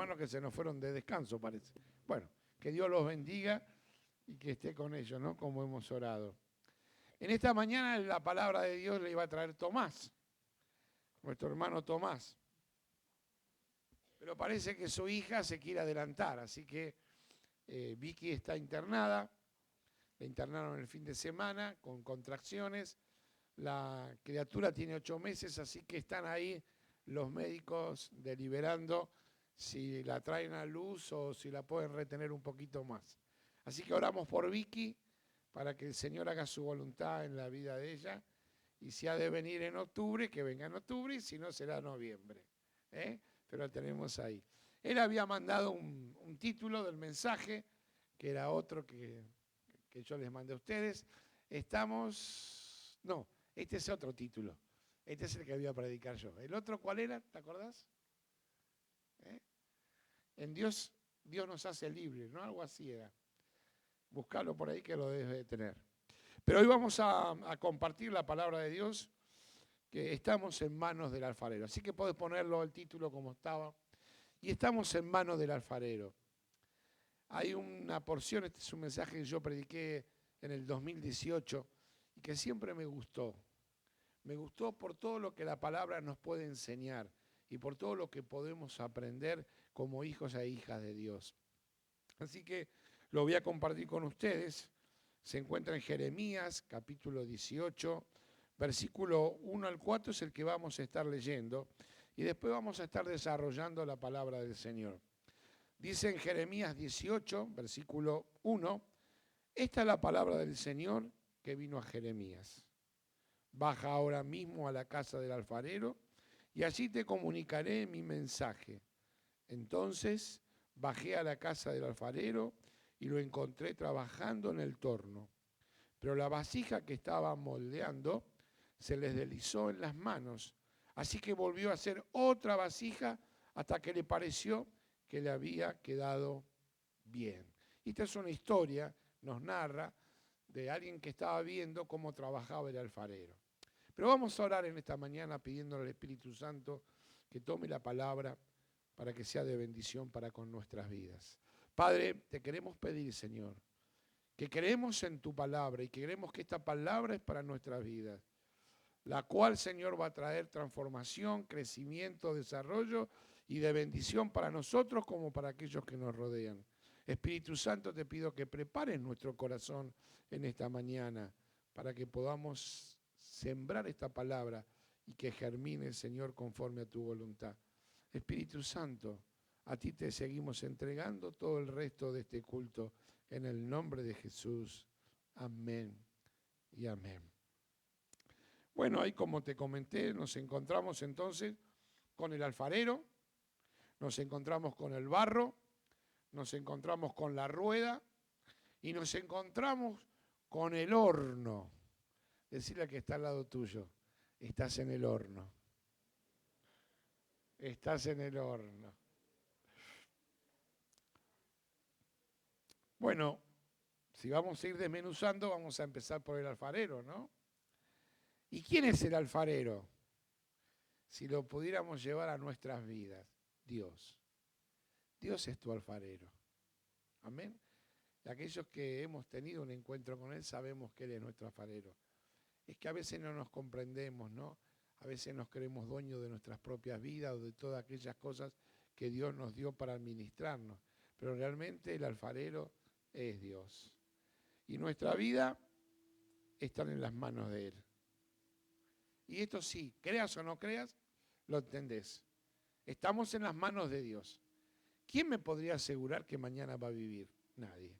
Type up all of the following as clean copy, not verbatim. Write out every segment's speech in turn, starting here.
hermanos que se nos fueron de descanso, parece. Bueno, que Dios los bendiga y que esté con ellos, ¿no? Como hemos orado. En esta mañana la palabra de Dios le iba a traer Tomás, nuestro hermano Tomás. Pero parece que su hija se quiere adelantar, así que Vicky está internada, la internaron el fin de semana con contracciones. La criatura tiene 8 meses, así que están ahí los médicos deliberando si la traen a luz o si la pueden retener un poquito más. Así que oramos por Vicky para que el Señor haga su voluntad en la vida de ella. Y si ha de venir en octubre, que venga en octubre, y si no, será en noviembre. Pero la tenemos ahí. Él había mandado un título del mensaje, que era otro que yo les mandé a ustedes. No, este es otro título. Este es el que había a predicar yo. ¿El otro cuál era? ¿Te acordás? En Dios nos hace libres, ¿no? Algo así era. Buscarlo por ahí que lo debes de tener. Pero hoy vamos a compartir la palabra de Dios, que estamos en manos del alfarero. Así que podés ponerlo el título como estaba. Y estamos en manos del alfarero. Hay una porción, este es un mensaje que yo prediqué en el 2018 y que siempre me gustó. Me gustó por todo lo que la palabra nos puede enseñar y por todo lo que podemos aprender como hijos e hijas de Dios. Así que lo voy a compartir con ustedes. Se encuentra en Jeremías, capítulo 18, versículo 1 al 4 es el que vamos a estar leyendo y después vamos a estar desarrollando la palabra del Señor. Dice en Jeremías 18, versículo 1, esta es la palabra del Señor que vino a Jeremías. Baja ahora mismo a la casa del alfarero y allí te comunicaré mi mensaje. Entonces bajé a la casa del alfarero y lo encontré trabajando en el torno. Pero la vasija que estaba moldeando se les deslizó en las manos. Así que volvió a hacer otra vasija hasta que le pareció que le había quedado bien. Y esta es una historia, nos narra, de alguien que estaba viendo cómo trabajaba el alfarero. Pero vamos a orar en esta mañana pidiéndole al Espíritu Santo que tome la palabra para que sea de bendición para con nuestras vidas. Padre, te queremos pedir, Señor, que creemos en tu palabra y que creemos que esta palabra es para nuestras vidas, la cual, Señor, va a traer transformación, crecimiento, desarrollo y de bendición para nosotros como para aquellos que nos rodean. Espíritu Santo, te pido que prepares nuestro corazón en esta mañana para que podamos sembrar esta palabra y que germine, Señor, conforme a tu voluntad. Espíritu Santo, a ti te seguimos entregando todo el resto de este culto en el nombre de Jesús. Amén y amén. Bueno, ahí como te comenté, nos encontramos entonces con el alfarero, nos encontramos con el barro, nos encontramos con la rueda y nos encontramos con el horno. Decirle al que está al lado tuyo, estás en el horno. Estás en el horno. Bueno, si vamos a ir desmenuzando, vamos a empezar por el alfarero, ¿no? ¿Y quién es el alfarero? Si lo pudiéramos llevar a nuestras vidas, Dios. Dios es tu alfarero. Amén. Y aquellos que hemos tenido un encuentro con Él sabemos que Él es nuestro alfarero. Es que a veces no nos comprendemos, ¿no? A veces nos creemos dueños de nuestras propias vidas o de todas aquellas cosas que Dios nos dio para administrarnos. Pero realmente el alfarero es Dios. Y nuestra vida está en las manos de Él. Y esto sí, creas o no creas, lo entendés. Estamos en las manos de Dios. ¿Quién me podría asegurar que mañana va a vivir? Nadie.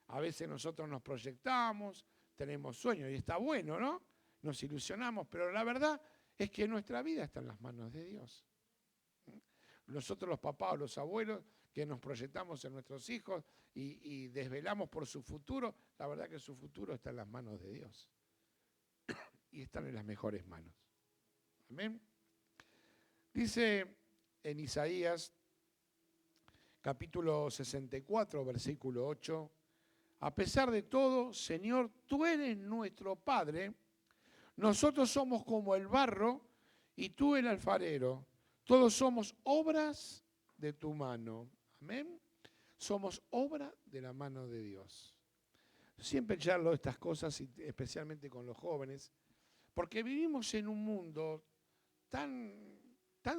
A veces nosotros nos proyectamos, tenemos sueños y está bueno, ¿no? Nos ilusionamos, pero la verdad es que nuestra vida está en las manos de Dios. Nosotros los papás o los abuelos que nos proyectamos en nuestros hijos y desvelamos por su futuro, la verdad que su futuro está en las manos de Dios. Y están en las mejores manos. Amén. Dice en Isaías, capítulo 64, versículo 8, a pesar de todo, Señor, tú eres nuestro Padre, nosotros somos como el barro y tú el alfarero, Todos somos obras de tu mano. Amén. Somos obra de la mano de Dios. Siempre charlo estas cosas, especialmente con los jóvenes, porque vivimos en un mundo tan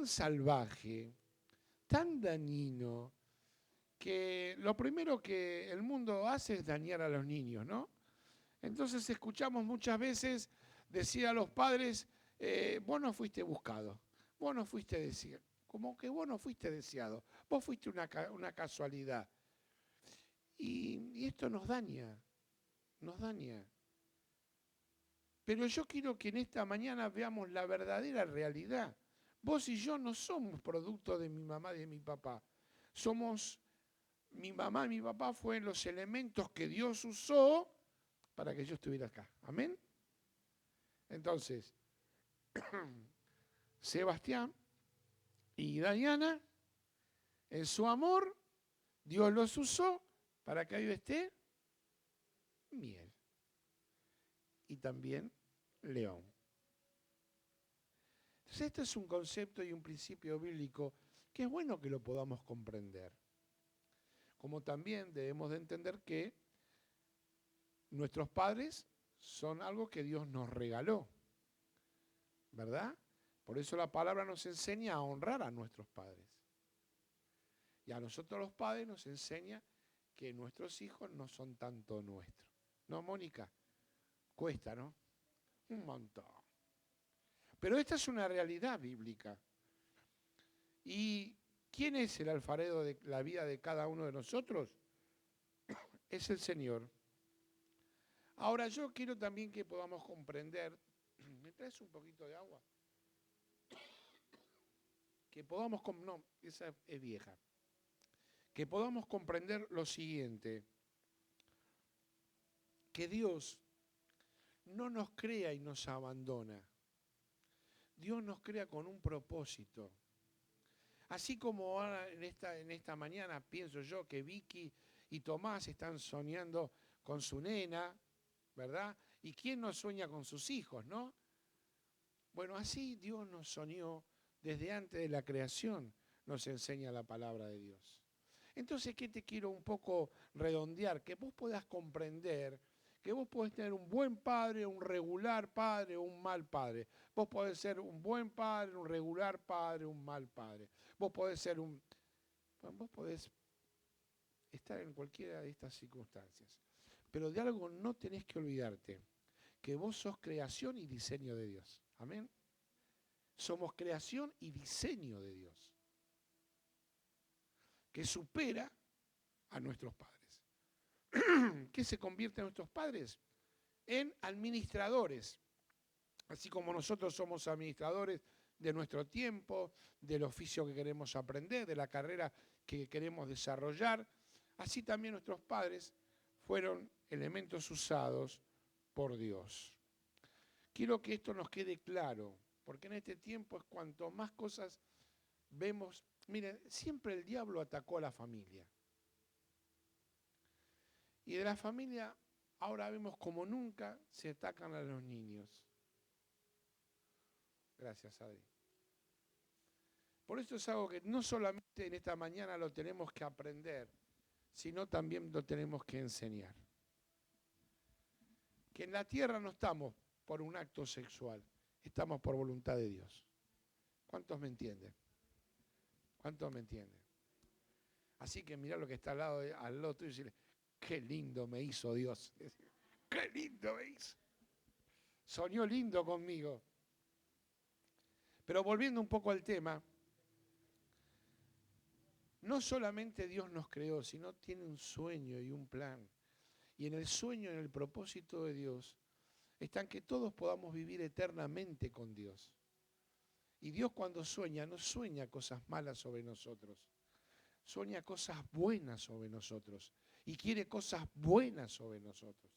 salvaje, tan dañino, que lo primero que el mundo hace es dañar a los niños, ¿no? Entonces escuchamos muchas veces decir a los padres, vos no fuiste buscado, vos no fuiste deseado, como que vos no fuiste deseado, vos fuiste una casualidad. Y esto nos daña, nos daña. Pero yo quiero que en esta mañana veamos la verdadera realidad. Vos y yo no somos producto de mi mamá y de mi papá. Mi mamá y mi papá fueron los elementos que Dios usó para que yo estuviera acá. Amén. Entonces, Sebastián y Dayana, en su amor, Dios los usó para que yo esté Miel. Y también León. Entonces, este es un concepto y un principio bíblico que es bueno que lo podamos comprender. Como también debemos de entender que nuestros padres son algo que Dios nos regaló, ¿verdad? Por eso la palabra nos enseña a honrar a nuestros padres. Y a nosotros los padres nos enseña que nuestros hijos no son tanto nuestros. ¿No, Mónica? Cuesta, ¿no? Un montón. Pero esta es una realidad bíblica. ¿Y quién es el alfarero de la vida de cada uno de nosotros? Es el Señor. Ahora yo quiero también que podamos comprender, ¿me traes un poquito de agua? Que podamos, no, esa es vieja. Que podamos comprender lo siguiente, que Dios no nos crea y nos abandona. Dios nos crea con un propósito. Así como ahora en esta mañana pienso yo que Vicky y Tomás están soñando con su nena, ¿verdad? ¿Y quién no sueña con sus hijos, no? Bueno, así Dios nos soñó desde antes de la creación, nos enseña la palabra de Dios. Entonces, ¿qué te quiero un poco redondear? Que vos puedas comprender que vos podés tener un buen padre, un regular padre o un mal padre. Vos podés ser un buen padre, un regular padre, un mal padre. Vos podés estar en cualquiera de estas circunstancias. Pero de algo no tenés que olvidarte, que vos sos creación y diseño de Dios. Amén. Somos creación y diseño de Dios, que supera a nuestros padres. ¿Qué se convierte en nuestros padres? En administradores. Así como nosotros somos administradores de nuestro tiempo, del oficio que queremos aprender, de la carrera que queremos desarrollar, así también nuestros padres fueron elementos usados por Dios. Quiero que esto nos quede claro, porque en este tiempo es cuanto más cosas vemos. Miren, siempre el diablo atacó a la familia. Y de la familia ahora vemos como nunca se atacan a los niños. Gracias, Adri. Por eso es algo que no solamente en esta mañana lo tenemos que aprender, sino también lo tenemos que enseñar. Que en la tierra no estamos por un acto sexual, estamos por voluntad de Dios. ¿Cuántos me entienden? ¿Cuántos me entienden? Así que mirá lo que está al lado tuyo y decirle, qué lindo me hizo Dios. Qué lindo me hizo. Soñó lindo conmigo. Pero volviendo un poco al tema, no solamente Dios nos creó, sino tiene un sueño y un plan. Y en el sueño, en el propósito de Dios, está en que todos podamos vivir eternamente con Dios. Y Dios cuando sueña, no sueña cosas malas sobre nosotros. Sueña cosas buenas sobre nosotros. Y quiere cosas buenas sobre nosotros.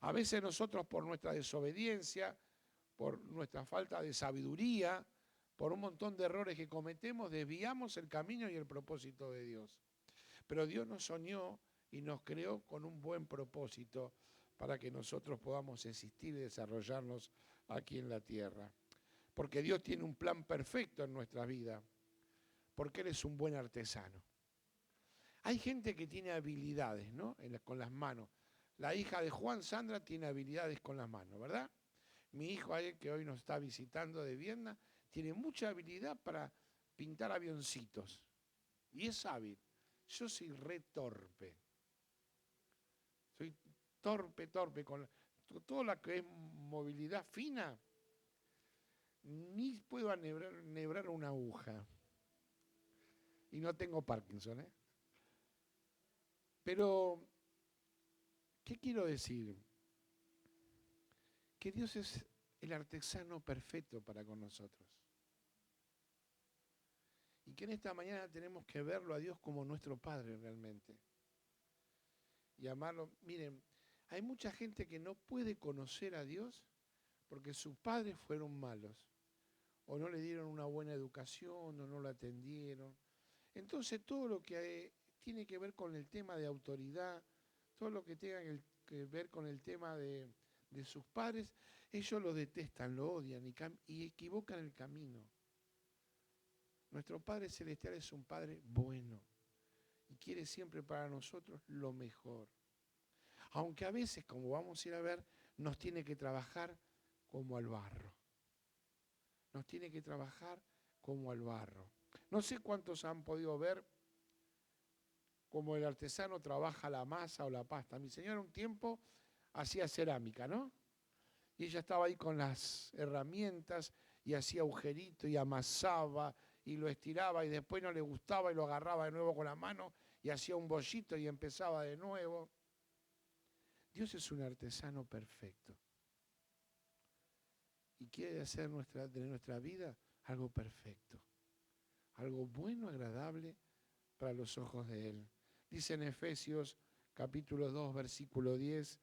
A veces nosotros por nuestra desobediencia, por nuestra falta de sabiduría, por un montón de errores que cometemos, desviamos el camino y el propósito de Dios. Pero Dios nos soñó y nos creó con un buen propósito para que nosotros podamos existir y desarrollarnos aquí en la tierra. Porque Dios tiene un plan perfecto en nuestra vida. porque Él es un buen artesano. Hay gente que tiene habilidades, ¿no? Con las manos. La hija de Juan, Sandra, tiene habilidades con las manos, ¿verdad? Mi hijo, que hoy nos está visitando de Viena, tiene mucha habilidad para pintar avioncitos. Y es hábil. Yo soy re torpe. Soy torpe. Con todo lo que es movilidad fina, ni puedo enhebrar una aguja. Y no tengo Parkinson, ¿eh? Pero, ¿qué quiero decir? Que Dios es el artesano perfecto para con nosotros. Y que en esta mañana tenemos que verlo a Dios como nuestro Padre realmente. Y amarlo. Miren, hay mucha gente que no puede conocer a Dios porque sus padres fueron malos. O no le dieron una buena educación, o no lo atendieron. Entonces todo lo que tiene que ver con el tema de autoridad, todo lo que tenga que ver con el tema de sus padres, ellos lo detestan, lo odian y equivocan el camino. Nuestro Padre Celestial es un Padre bueno y quiere siempre para nosotros lo mejor. Aunque a veces, como vamos a ir a ver, nos tiene que trabajar como al barro. Nos tiene que trabajar como al barro. No sé cuántos han podido ver cómo el artesano trabaja la masa o la pasta. Mi señora un tiempo hacía cerámica, ¿no? Y ella estaba ahí con las herramientas y hacía agujerito y amasaba y lo estiraba y después no le gustaba y lo agarraba de nuevo con la mano y hacía un bollito y empezaba de nuevo. Dios es un artesano perfecto y quiere hacer de nuestra vida algo perfecto, algo bueno, agradable para los ojos de Él. Dice en Efesios capítulo 2, versículo 10,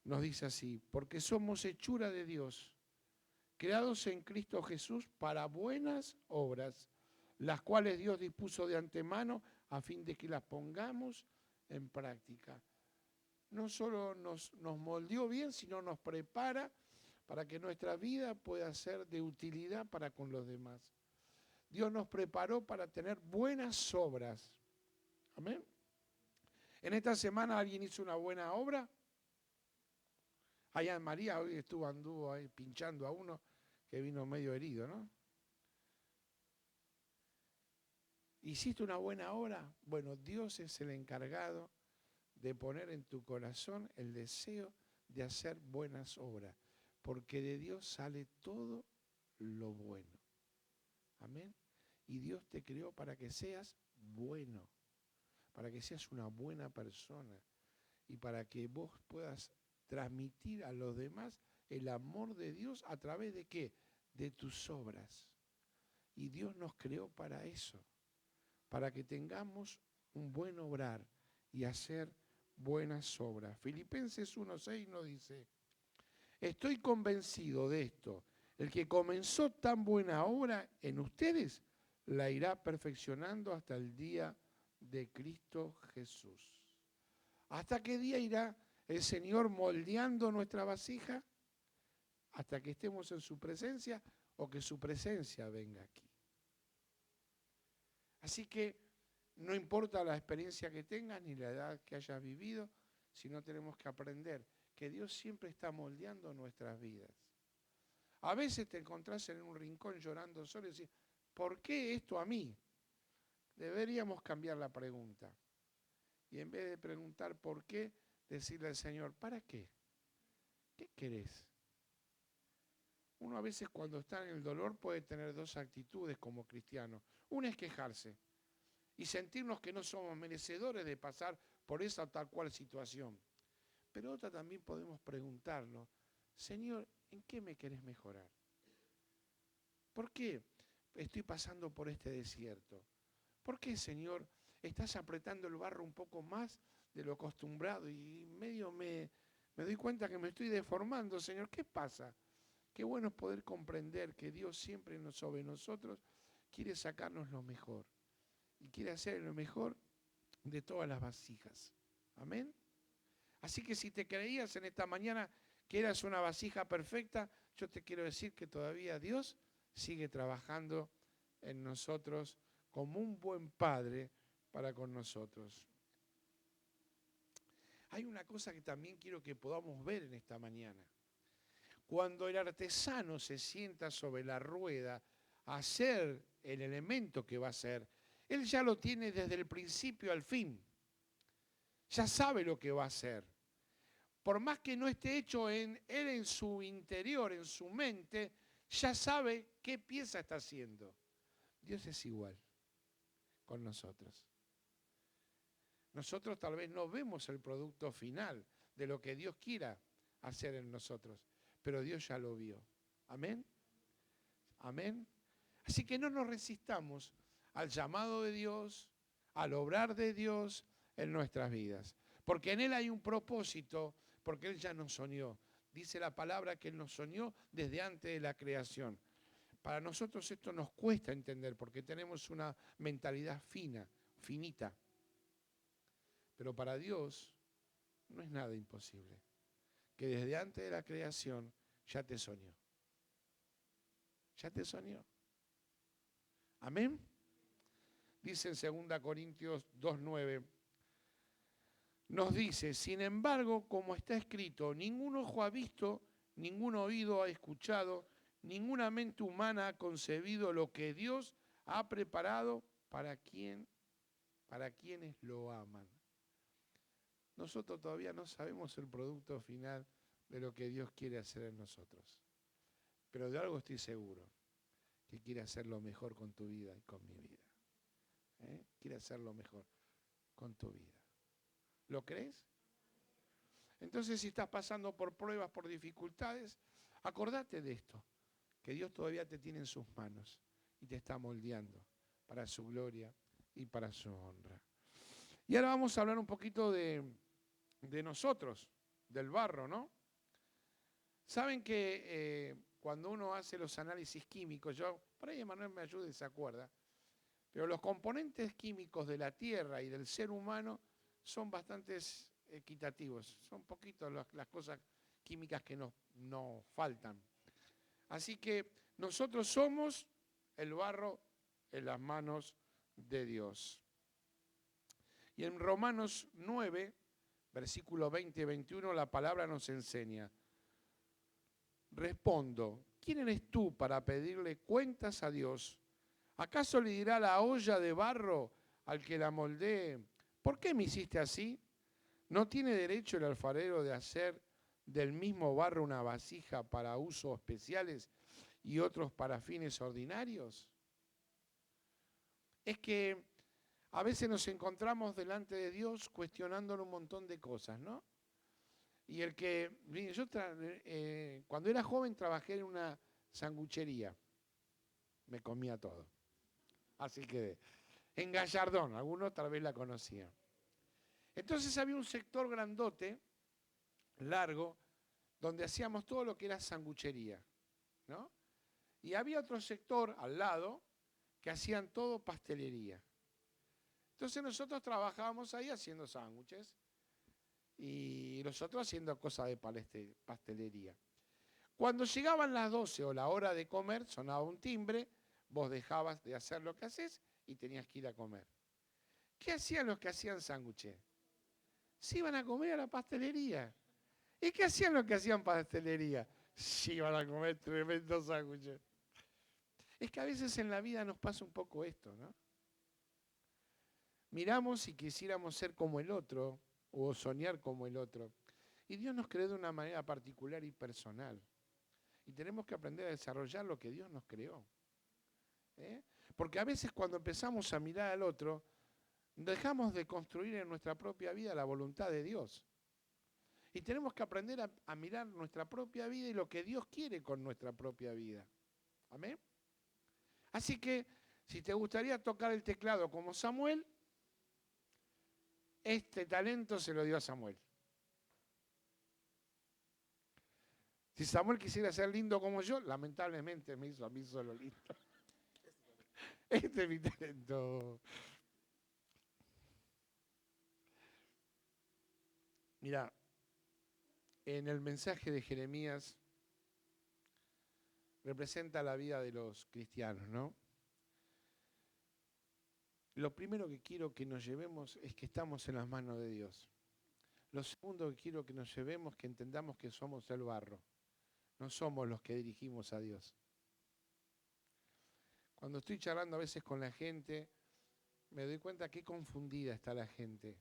nos dice así: porque somos hechura de Dios, creados en Cristo Jesús para buenas obras, las cuales Dios dispuso de antemano a fin de que las pongamos en práctica. No solo nos moldeó bien, sino nos prepara para que nuestra vida pueda ser de utilidad para con los demás. Dios nos preparó para tener buenas obras. Amén. En esta semana alguien hizo una buena obra. Allá en María hoy anduvo ahí pinchando a uno que vino medio herido, ¿no? ¿Hiciste una buena obra? Bueno, Dios es el encargado de poner en tu corazón el deseo de hacer buenas obras, porque de Dios sale todo lo bueno. Amén. Y Dios te creó para que seas bueno, para que seas una buena persona y para que vos puedas transmitir a los demás el amor de Dios a través de ¿qué? De tus obras. Y Dios nos creó para eso, para que tengamos un buen obrar y hacer buenas obras. Filipenses 1:6 nos dice: estoy convencido de esto, el que comenzó tan buena obra en ustedes, la irá perfeccionando hasta el día de Cristo Jesús. ¿Hasta qué día irá el Señor moldeando nuestra vasija? Hasta que estemos en su presencia o que su presencia venga aquí. Así que no importa la experiencia que tengas ni la edad que hayas vivido, sino tenemos que aprender que Dios siempre está moldeando nuestras vidas. A veces te encontrás en un rincón llorando solo y decís: ¿por qué esto a mí? Deberíamos cambiar la pregunta. Y en vez de preguntar por qué, decirle al Señor: ¿para qué? ¿Qué querés? Uno a veces cuando está en el dolor puede tener dos actitudes como cristiano. Una es quejarse y sentirnos que no somos merecedores de pasar por esa o tal cual situación. Pero otra también podemos preguntarnos: Señor, ¿en qué me querés mejorar? ¿Por qué estoy pasando por este desierto? ¿Por qué, Señor, estás apretando el barro un poco más de lo acostumbrado y medio me doy cuenta que me estoy deformando, Señor? ¿Qué pasa? Qué bueno es poder comprender que Dios siempre sobre nosotros quiere sacarnos lo mejor y quiere hacer lo mejor de todas las vasijas. Amén. Así que si te creías en esta mañana que eras una vasija perfecta, yo te quiero decir que todavía Dios sigue trabajando en nosotros como un buen padre para con nosotros. Hay una cosa que también quiero que podamos ver en esta mañana. Cuando el artesano se sienta sobre la rueda a hacer el elemento que va a hacer, él ya lo tiene desde el principio al fin. Ya sabe lo que va a hacer. Por más que no esté hecho él en su interior, en su mente, ya sabe qué pieza está haciendo. Dios es igual con nosotros. Nosotros tal vez no vemos el producto final de lo que Dios quiera hacer en nosotros, pero Dios ya lo vio. Amén. Amén. Así que no nos resistamos al llamado de Dios, al obrar de Dios en nuestras vidas. Porque en Él hay un propósito, porque Él ya nos soñó. Dice la palabra que Él nos soñó desde antes de la creación. Para nosotros esto nos cuesta entender porque tenemos una mentalidad finita. Pero para Dios no es nada imposible. Que desde antes de la creación ya te soñó. Ya te soñó. Amén. Dice en 2 Corintios 2:9, nos dice, sin embargo, como está escrito, ningún ojo ha visto, ningún oído ha escuchado, ninguna mente humana ha concebido lo que Dios ha preparado para quienes lo aman. Nosotros todavía no sabemos el producto final de lo que Dios quiere hacer en nosotros. Pero de algo estoy seguro, que quiere hacer lo mejor con tu vida y con mi vida. Quiere hacer lo mejor con tu vida. ¿Lo crees? Entonces, si estás pasando por pruebas, por dificultades, acordate de esto, que Dios todavía te tiene en sus manos y te está moldeando para su gloria y para su honra. Y ahora vamos a hablar un poquito de nosotros, del barro, ¿no? Saben que cuando uno hace los análisis químicos, por ahí Emanuel me ayude y se acuerda, pero los componentes químicos de la tierra y del ser humano son bastante equitativos. Son poquitas las cosas químicas que nos faltan. Así que nosotros somos el barro en las manos de Dios. Y en Romanos 9, versículos 20 y 21, la palabra nos enseña. Respondo, ¿quién eres tú para pedirle cuentas a Dios? ¿Acaso le dirá la olla de barro al que la moldee? ¿Por qué me hiciste así? ¿No tiene derecho el alfarero de hacer del mismo barro una vasija para usos especiales y otros para fines ordinarios? Es que a veces nos encontramos delante de Dios cuestionándole un montón de cosas, ¿no? Y cuando era joven trabajé en una sanguchería. Me comía todo. Así que en Gallardón, algunos tal vez la conocían. Entonces había un sector grandote, largo, donde hacíamos todo lo que era sanguchería, ¿no? Y había otro sector al lado que hacían todo pastelería. Entonces nosotros trabajábamos ahí haciendo sándwiches y nosotros haciendo cosas de pastelería. Cuando llegaban las 12 o la hora de comer, sonaba un timbre, vos dejabas de hacer lo que haces y tenías que ir a comer. ¿Qué hacían los que hacían sándwiches? Se iban a comer a la pastelería. ¿Y qué hacían los que hacían pastelería? Se iban a comer tremendos sándwiches. Es que a veces en la vida nos pasa un poco esto, ¿no? Miramos y quisiéramos ser como el otro o soñar como el otro. Y Dios nos creó de una manera particular y personal. Y tenemos que aprender a desarrollar lo que Dios nos creó. Porque a veces cuando empezamos a mirar al otro, dejamos de construir en nuestra propia vida la voluntad de Dios. Y tenemos que aprender a mirar nuestra propia vida y lo que Dios quiere con nuestra propia vida. ¿Amén? Así que, si te gustaría tocar el teclado como Samuel, este talento se lo dio a Samuel. Si Samuel quisiera ser lindo como yo, lamentablemente me hizo a mí solo lindo. Este es mi talento. Mira, en el mensaje de Jeremías representa la vida de los cristianos, ¿no? Lo primero que quiero que nos llevemos es que estamos en las manos de Dios. Lo segundo que quiero que nos llevemos es que entendamos que somos el barro. No somos los que dirigimos a Dios. Cuando estoy charlando a veces con la gente, me doy cuenta qué confundida está la gente.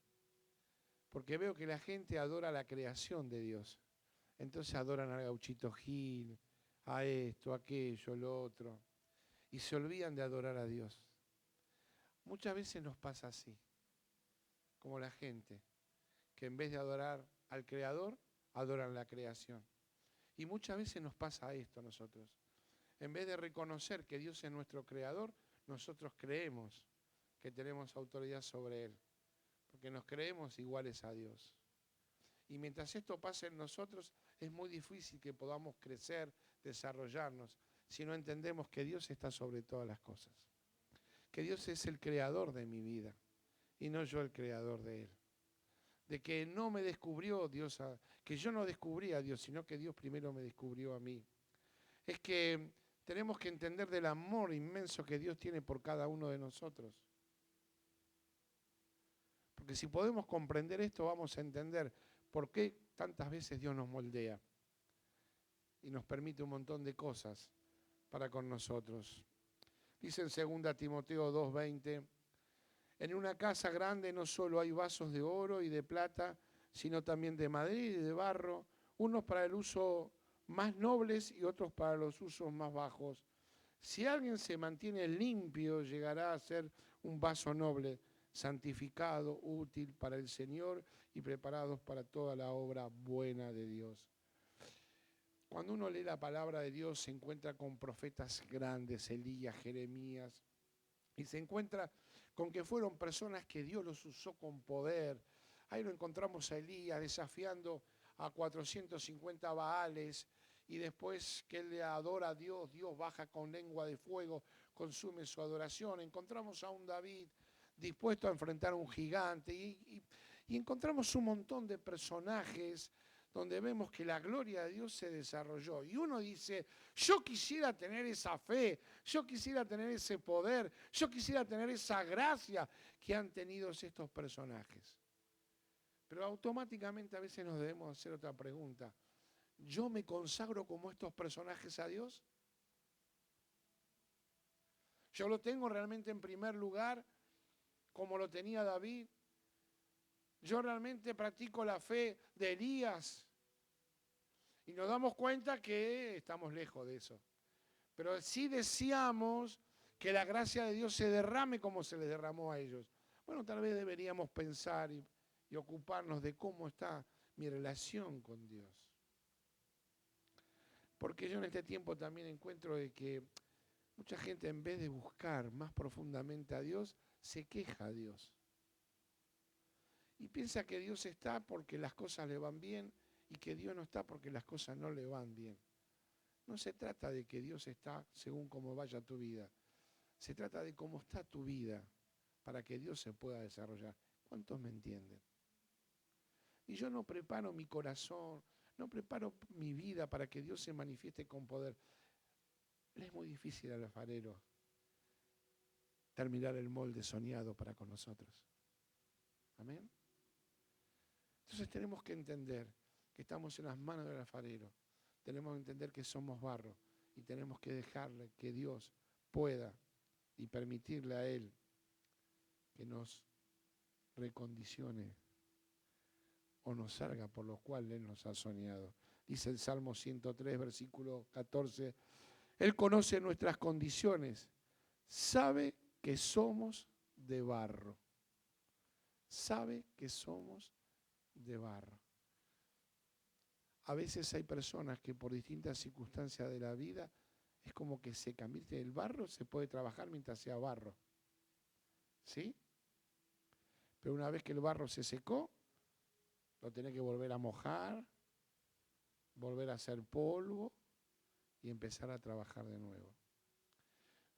Porque veo que la gente adora la creación de Dios. Entonces adoran al Gauchito Gil, a esto, aquello, lo otro. Y se olvidan de adorar a Dios. Muchas veces nos pasa así, como la gente, que en vez de adorar al Creador, adoran la creación. Y muchas veces nos pasa esto a nosotros. En vez de reconocer que Dios es nuestro Creador, nosotros creemos que tenemos autoridad sobre Él, porque nos creemos iguales a Dios. Y mientras esto pasa en nosotros, es muy difícil que podamos crecer, desarrollarnos, si no entendemos que Dios está sobre todas las cosas. Que Dios es el creador de mi vida y no yo el creador de Él. De que no me descubrió Dios, que yo no descubrí a Dios, sino que Dios primero me descubrió a mí. Es que tenemos que entender del amor inmenso que Dios tiene por cada uno de nosotros. Porque si podemos comprender esto, vamos a entender por qué tantas veces Dios nos moldea y nos permite un montón de cosas para con nosotros. Dice en 2 Timoteo 2:20, en una casa grande no solo hay vasos de oro y de plata, sino también de madera y de barro, unos para el uso más nobles y otros para los usos más bajos. Si alguien se mantiene limpio, llegará a ser un vaso noble, santificado, útil para el Señor y preparados para toda la obra buena de Dios. Cuando uno lee la palabra de Dios, se encuentra con profetas grandes, Elías, Jeremías, y se encuentra con que fueron personas que Dios los usó con poder. Ahí lo encontramos a Elías desafiando a 450 Baales, y después que él le adora a Dios, Dios baja con lengua de fuego, consume su adoración. Encontramos a un David dispuesto a enfrentar a un gigante, y encontramos un montón de personajes donde vemos que la gloria de Dios se desarrolló. Y uno dice, yo quisiera tener esa fe, yo quisiera tener ese poder, yo quisiera tener esa gracia que han tenido estos personajes. Pero automáticamente a veces nos debemos hacer otra pregunta. ¿Yo me consagro como estos personajes a Dios? ¿Yo lo tengo realmente en primer lugar como lo tenía David? ¿Yo realmente practico la fe de Elías? Y nos damos cuenta que estamos lejos de eso. Pero sí deseamos que la gracia de Dios se derrame como se les derramó a ellos. Bueno, tal vez deberíamos pensar y ocuparnos de cómo está mi relación con Dios. Porque yo en este tiempo también encuentro de que mucha gente, en vez de buscar más profundamente a Dios, se queja a Dios. Y piensa que Dios está porque las cosas le van bien y que Dios no está porque las cosas no le van bien. No se trata de que Dios está según cómo vaya tu vida. Se trata de cómo está tu vida para que Dios se pueda desarrollar. ¿Cuántos me entienden? Y yo no preparo mi corazón, no preparo mi vida para que Dios se manifieste con poder. Le es muy difícil al alfarero terminar el molde soñado para con nosotros. Amén. Entonces tenemos que entender que estamos en las manos del alfarero. Tenemos que entender que somos barro y tenemos que dejarle que Dios pueda y permitirle a Él que nos recondicione o nos salga por lo cual Él nos ha soñado. Dice el Salmo 103, versículo 14, Él conoce nuestras condiciones, sabe que somos de barro. Sabe que somos de barro. A veces hay personas que por distintas circunstancias de la vida es como que se convierte el barro, se puede trabajar mientras sea barro. ¿Sí? Pero una vez que el barro se secó, lo tenés que volver a mojar, volver a hacer polvo y empezar a trabajar de nuevo.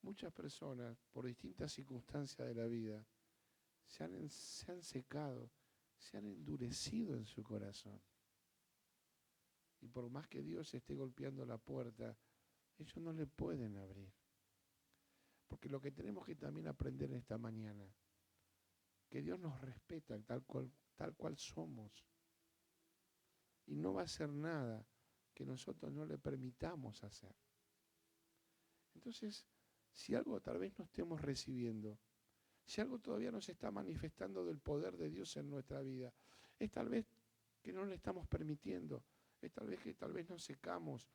Muchas personas, por distintas circunstancias de la vida, se han secado, se han endurecido en su corazón. Y por más que Dios esté golpeando la puerta, ellos no le pueden abrir. Porque lo que tenemos que también aprender esta mañana que Dios nos respeta tal cual somos. Y no va a hacer nada que nosotros no le permitamos hacer. Entonces, si algo tal vez no estemos recibiendo, si algo todavía no se está manifestando del poder de Dios en nuestra vida, es tal vez que no le estamos permitiendo, es tal vez que nos secamos,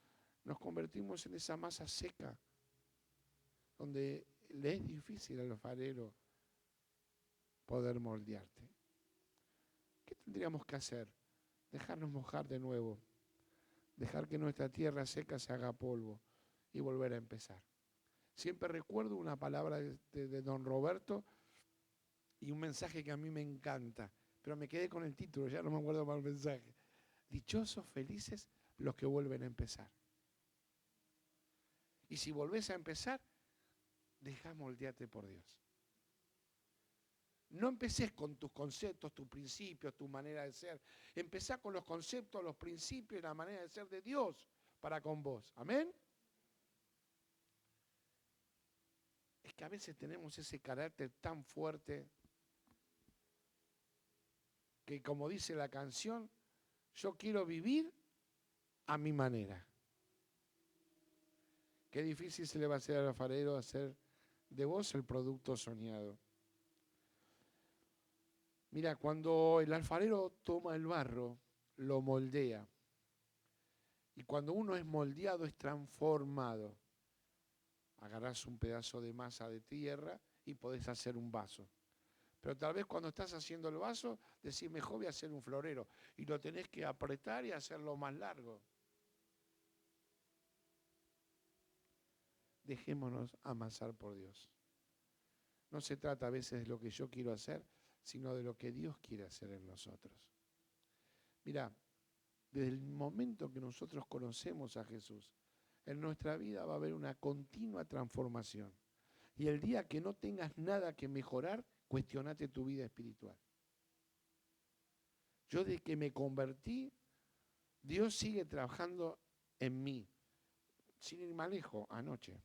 nos convertimos en esa masa seca, donde le es difícil al alfarero poder moldearte. ¿Qué tendríamos que hacer? Dejarnos mojar de nuevo, dejar que nuestra tierra seca se haga polvo y volver a empezar. Siempre recuerdo una palabra de don Roberto y un mensaje que a mí me encanta, pero me quedé con el título, ya no me acuerdo más el mensaje. Dichosos, felices los que vuelven a empezar. Y si volvés a empezar, dejá moldearte por Dios. No empecés con tus conceptos, tus principios, tu manera de ser. Empezá con los conceptos, los principios y la manera de ser de Dios para con vos. Amén. Es que a veces tenemos ese carácter tan fuerte que, como dice la canción, yo quiero vivir a mi manera. Qué difícil se le va a hacer al alfarero hacer de vos el producto soñado. Mira, cuando el alfarero toma el barro, lo moldea. Y cuando uno es moldeado, es transformado. Agarrás un pedazo de masa de tierra y podés hacer un vaso. Pero tal vez cuando estás haciendo el vaso, decís, mejor voy a hacer un florero. Y lo tenés que apretar y hacerlo más largo. Dejémonos amasar por Dios. No se trata a veces de lo que yo quiero hacer, sino de lo que Dios quiere hacer en nosotros. Mira, desde el momento que nosotros conocemos a Jesús, en nuestra vida va a haber una continua transformación. Y el día que no tengas nada que mejorar, cuestionate tu vida espiritual. Yo desde que me convertí, Dios sigue trabajando en mí. Sin ir más lejos, anoche.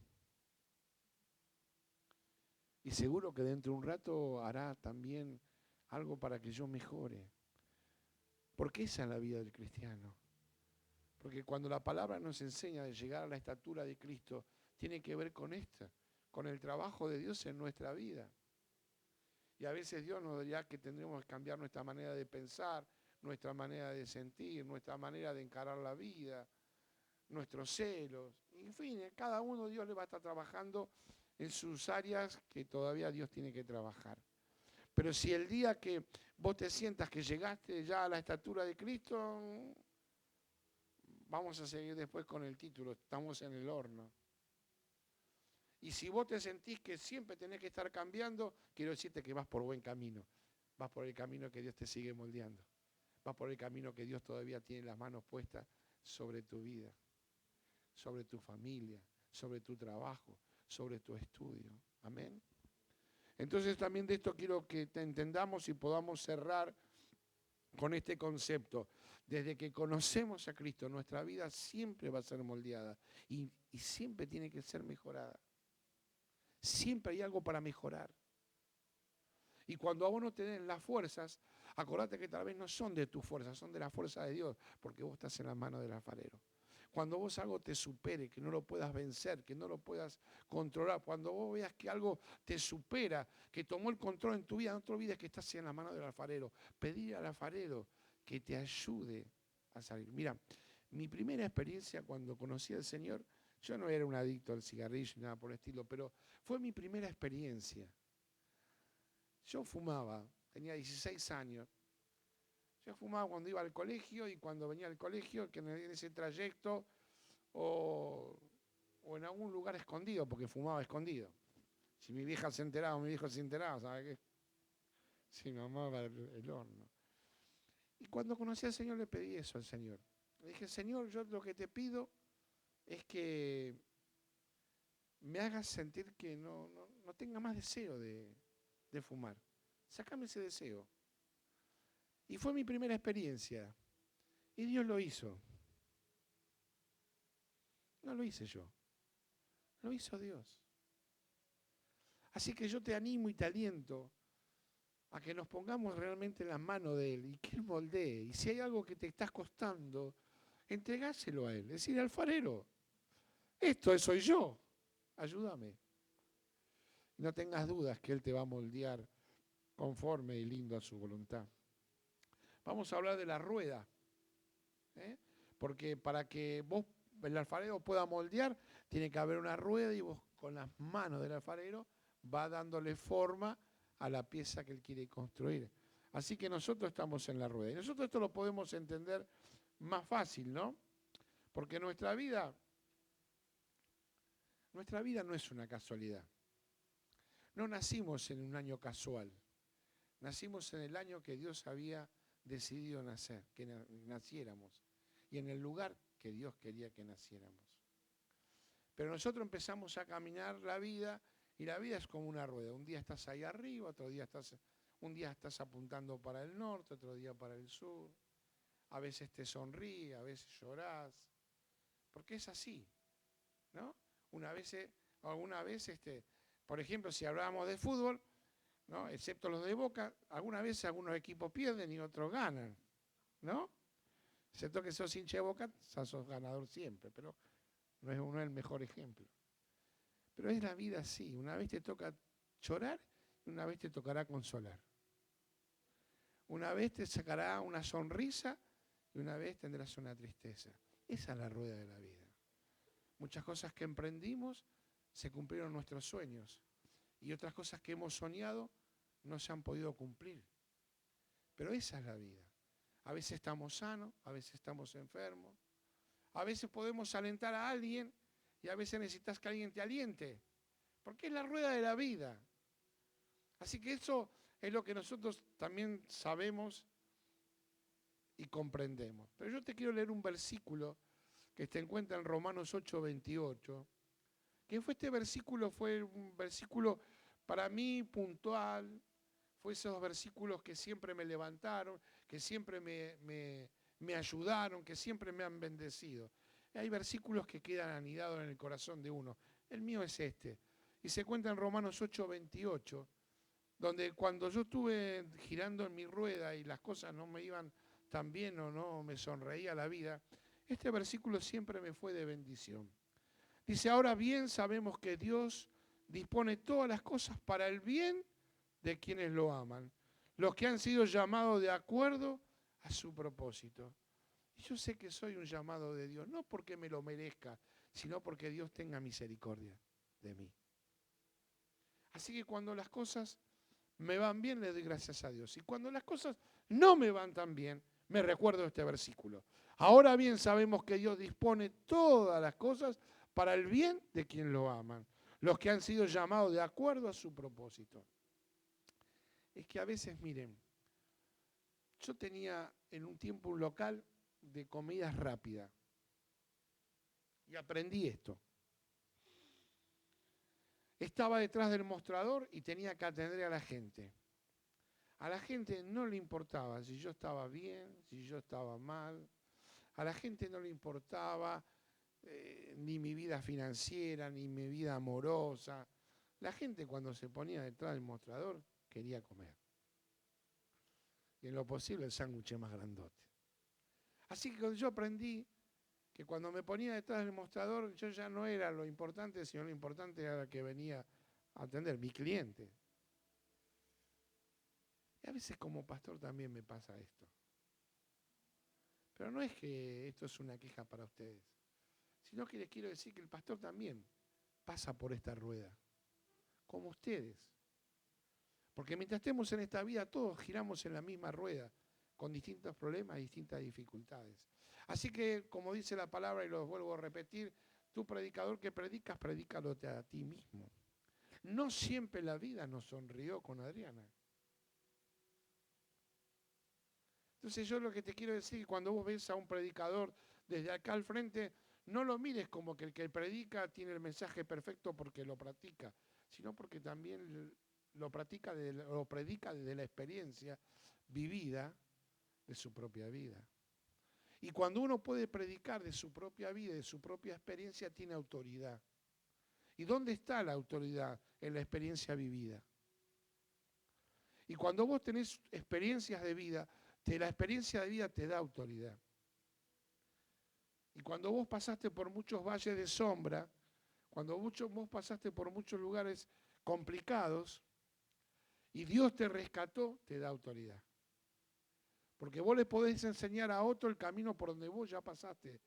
Y seguro que dentro de un rato hará también algo para que yo mejore. Porque esa es la vida del cristiano. Porque cuando la palabra nos enseña de llegar a la estatura de Cristo, tiene que ver con esta, con el trabajo de Dios en nuestra vida. Y a veces Dios nos dirá que tendremos que cambiar nuestra manera de pensar, nuestra manera de sentir, nuestra manera de encarar la vida, nuestros celos. En fin, cada uno Dios le va a estar trabajando en sus áreas que todavía Dios tiene que trabajar. Pero si el día que vos te sientas que llegaste ya a la estatura de Cristo, vamos a seguir después con el título, estamos en el horno. Y si vos te sentís que siempre tenés que estar cambiando, quiero decirte que vas por buen camino. Vas por el camino que Dios te sigue moldeando. Vas por el camino que Dios todavía tiene las manos puestas sobre tu vida, sobre tu familia, sobre tu trabajo, sobre tu estudio. Amén. Entonces también de esto quiero que te entendamos y podamos cerrar con este concepto. Desde que conocemos a Cristo, nuestra vida siempre va a ser moldeada y siempre tiene que ser mejorada. Siempre hay algo para mejorar. Y cuando a vos no te den las fuerzas, acordate que tal vez no son de tus fuerzas, son de la fuerza de Dios, porque vos estás en las manos del alfarero. Cuando vos algo te supere, que no lo puedas vencer, que no lo puedas controlar, cuando vos veas que algo te supera, que tomó el control en tu vida, no te olvides que estás en las manos del alfarero. Pedir al alfarero que te ayude a salir. Mira, mi primera experiencia cuando conocí al Señor, yo no era un adicto al cigarrillo ni nada por el estilo, pero fue mi primera experiencia. Yo fumaba, tenía 16 años. Yo fumaba cuando iba al colegio y cuando venía al colegio, que en ese trayecto o en algún lugar escondido, porque fumaba escondido. Si mi vieja se enteraba o mi viejo se enteraba, ¿sabe qué? Si mi mamá va el horno. Y cuando conocí al Señor le pedí eso al Señor. Le dije, Señor, yo lo que te pido es que me hagas sentir que no tenga más deseo de fumar. Sácame ese deseo. Y fue mi primera experiencia. Y Dios lo hizo. No lo hice yo. Lo hizo Dios. Así que yo te animo y te aliento a que nos pongamos realmente en las manos de Él y que Él moldee. Y si hay algo que te está costando, entregáselo a Él. Decir, alfarero, esto soy yo, ayúdame. No tengas dudas que Él te va a moldear conforme y lindo a su voluntad. Vamos a hablar de la rueda, ¿eh? Porque para que el alfarero pueda moldear, tiene que haber una rueda y vos con las manos del alfarero va dándole forma a la pieza que él quiere construir. Así que nosotros estamos en la rueda. Y nosotros esto lo podemos entender más fácil, ¿no? Porque nuestra vida no es una casualidad. No nacimos en un año casual. Nacimos en el año que Dios había decidido nacer, que naciéramos. Y en el lugar que Dios quería que naciéramos. Pero nosotros empezamos a caminar la vida y la vida es como una rueda. Un día estás ahí arriba, un día estás apuntando para el norte, otro día para el sur. A veces te sonríes, a veces llorás. Porque es así, ¿no? Alguna vez, por ejemplo, si hablábamos de fútbol, ¿no? Excepto los de Boca, algunas veces algunos equipos pierden y otros ganan, ¿no? Excepto que sos hincha de Boca, sos ganador siempre, pero no es el mejor ejemplo. Pero es la vida así, una vez te toca llorar y una vez te tocará consolar. Una vez te sacará una sonrisa y una vez tendrás una tristeza. Esa es la rueda de la vida. Muchas cosas que emprendimos se cumplieron nuestros sueños y otras cosas que hemos soñado no se han podido cumplir. Pero esa es la vida. A veces estamos sanos, a veces estamos enfermos. A veces podemos alentar a alguien y a veces necesitas que alguien te aliente. Porque es la rueda de la vida. Así que eso es lo que nosotros también sabemos y comprendemos. Pero yo te quiero leer un versículo que se encuentra en Romanos 8:28. Que fue un versículo para mí puntual. Fue esos versículos que siempre me levantaron, que siempre me ayudaron, que siempre me han bendecido. Hay versículos que quedan anidados en el corazón de uno. El mío es este. Y se encuentra en Romanos 8:28, donde cuando yo estuve girando en mi rueda y las cosas no me iban tan bien o no me sonreía la vida, este versículo siempre me fue de bendición. Dice, ahora bien sabemos que Dios dispone todas las cosas para el bien de quienes lo aman, los que han sido llamados de acuerdo a su propósito. Y yo sé que soy un llamado de Dios, no porque me lo merezca, sino porque Dios tenga misericordia de mí. Así que cuando las cosas me van bien, le doy gracias a Dios. Y cuando las cosas no me van tan bien, me recuerdo este versículo. Ahora bien sabemos que Dios dispone todas las cosas para el bien de quien lo aman, los que han sido llamados de acuerdo a su propósito. Es que a veces, miren, yo tenía en un tiempo un local de comidas rápidas y aprendí esto. Estaba detrás del mostrador y tenía que atender a la gente. A la gente no le importaba si yo estaba bien, si yo estaba mal. A la gente no le importaba ni mi vida financiera, ni mi vida amorosa. La gente cuando se ponía detrás del mostrador quería comer. Y en lo posible el sándwich más grandote. Así que yo aprendí que cuando me ponía detrás del mostrador yo ya no era lo importante, sino lo importante era la que venía a atender, mi cliente. Y a veces como pastor también me pasa esto. Pero no es que esto es una queja para ustedes, sino que les quiero decir que el pastor también pasa por esta rueda, como ustedes. Porque mientras estemos en esta vida, todos giramos en la misma rueda, con distintos problemas y distintas dificultades. Así que, como dice la palabra, y lo vuelvo a repetir, tú predicador que predicas, predícalote a ti mismo. No siempre la vida nos sonrió con Adriana. Entonces yo lo que te quiero decir, cuando vos ves a un predicador desde acá al frente, no lo mires como que el que predica tiene el mensaje perfecto porque lo practica, sino porque también lo predica desde la experiencia vivida de su propia vida. Y cuando uno puede predicar de su propia vida, de su propia experiencia, tiene autoridad. ¿Y dónde está la autoridad? En la experiencia vivida. Y cuando vos tenés experiencias de vida, la experiencia de vida te da autoridad. Y cuando vos pasaste por muchos valles de sombra, cuando vos pasaste por muchos lugares complicados y Dios te rescató, te da autoridad. Porque vos le podés enseñar a otro el camino por donde vos ya pasaste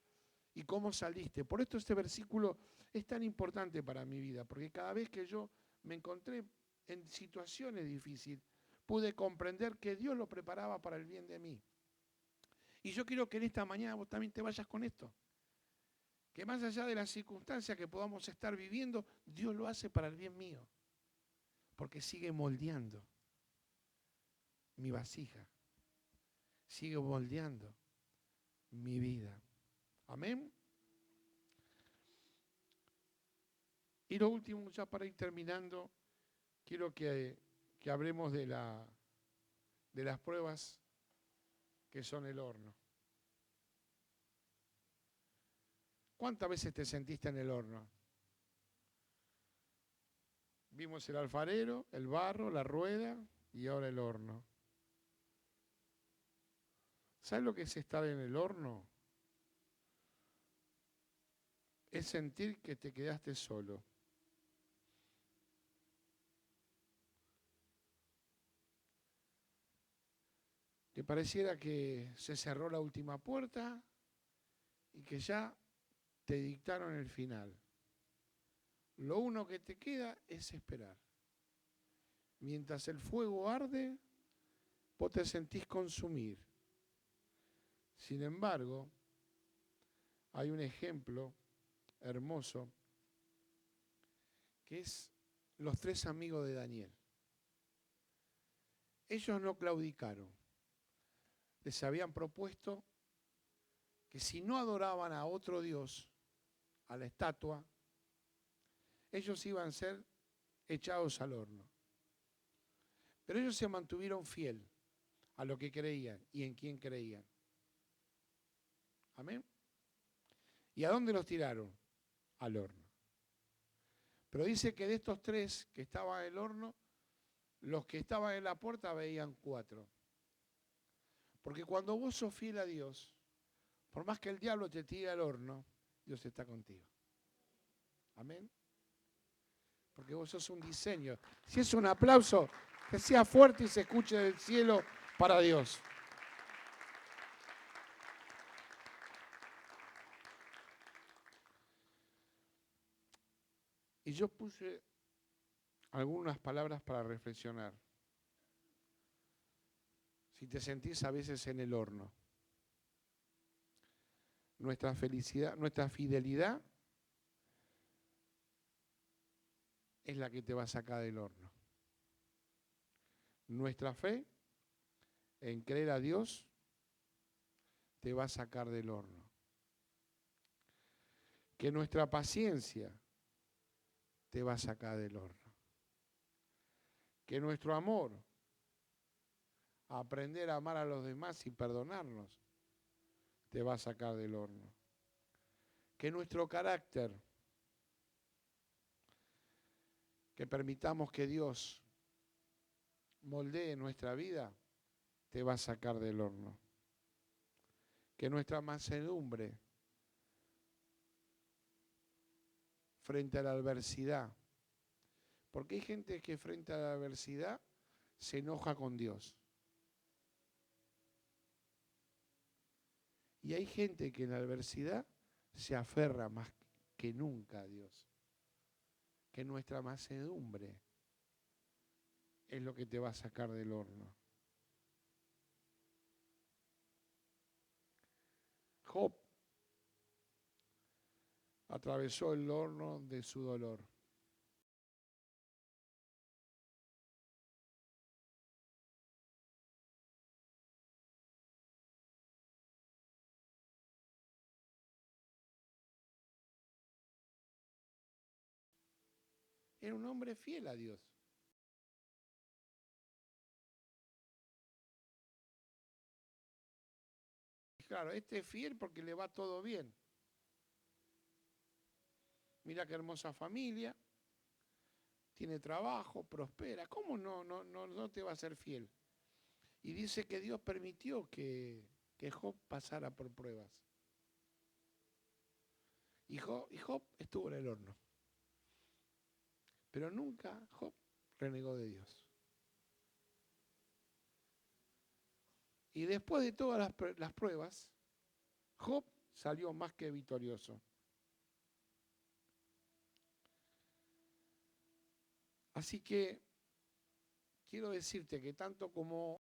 y cómo saliste. Por esto este versículo es tan importante para mi vida, porque cada vez que yo me encontré en situaciones difíciles, pude comprender que Dios lo preparaba para el bien de mí. Y yo quiero que en esta mañana vos también te vayas con esto. Que más allá de las circunstancias que podamos estar viviendo, Dios lo hace para el bien mío. Porque sigue moldeando mi vasija. Sigue moldeando mi vida. Amén. Y lo último, ya para ir terminando, quiero que hablemos de las pruebas que son el horno. ¿Cuántas veces te sentiste en el horno? Vimos el alfarero, el barro, la rueda y ahora el horno. ¿Sabes lo que es estar en el horno? Es sentir que te quedaste solo. Que pareciera que se cerró la última puerta y que ya te dictaron el final. Lo único que te queda es esperar. Mientras el fuego arde, vos te sentís consumir. Sin embargo, hay un ejemplo hermoso que es los 3 amigos de Daniel. Ellos no claudicaron. Les habían propuesto que si no adoraban a otro Dios, a la estatua, ellos iban a ser echados al horno. Pero ellos se mantuvieron fiel a lo que creían y en quién creían. Amén. ¿Y a dónde los tiraron? Al horno. Pero dice que de estos 3 que estaban en el horno, los que estaban en la puerta veían 4. Porque cuando vos sos fiel a Dios, por más que el diablo te tire al horno, Dios está contigo. Amén. Porque vos sos un diseño. Si es un aplauso, que sea fuerte y se escuche del cielo para Dios. Y yo puse algunas palabras para reflexionar. Si te sentís a veces en el horno, nuestra felicidad, nuestra fidelidad es la que te va a sacar del horno. Nuestra fe en creer a Dios te va a sacar del horno. Que nuestra paciencia te va a sacar del horno. Que nuestro amor, a aprender a amar a los demás y perdonarnos, te va a sacar del horno. Que nuestro carácter, que permitamos que Dios moldee nuestra vida, te va a sacar del horno. Que nuestra mansedumbre frente a la adversidad, porque hay gente que frente a la adversidad se enoja con Dios. Y hay gente que en la adversidad se aferra más que nunca a Dios. Que nuestra mansedumbre es lo que te va a sacar del horno. Job atravesó el horno de su dolor. Era un hombre fiel a Dios. Claro, este es fiel porque le va todo bien. Mira qué hermosa familia. tiene trabajo, prospera. ¿Cómo no te va a ser fiel? Y dice que Dios permitió que Job pasara por pruebas. Y Job estuvo en el horno. Pero nunca Job renegó de Dios. Y después de todas las pruebas, Job salió más que victorioso. Así que quiero decirte que tanto como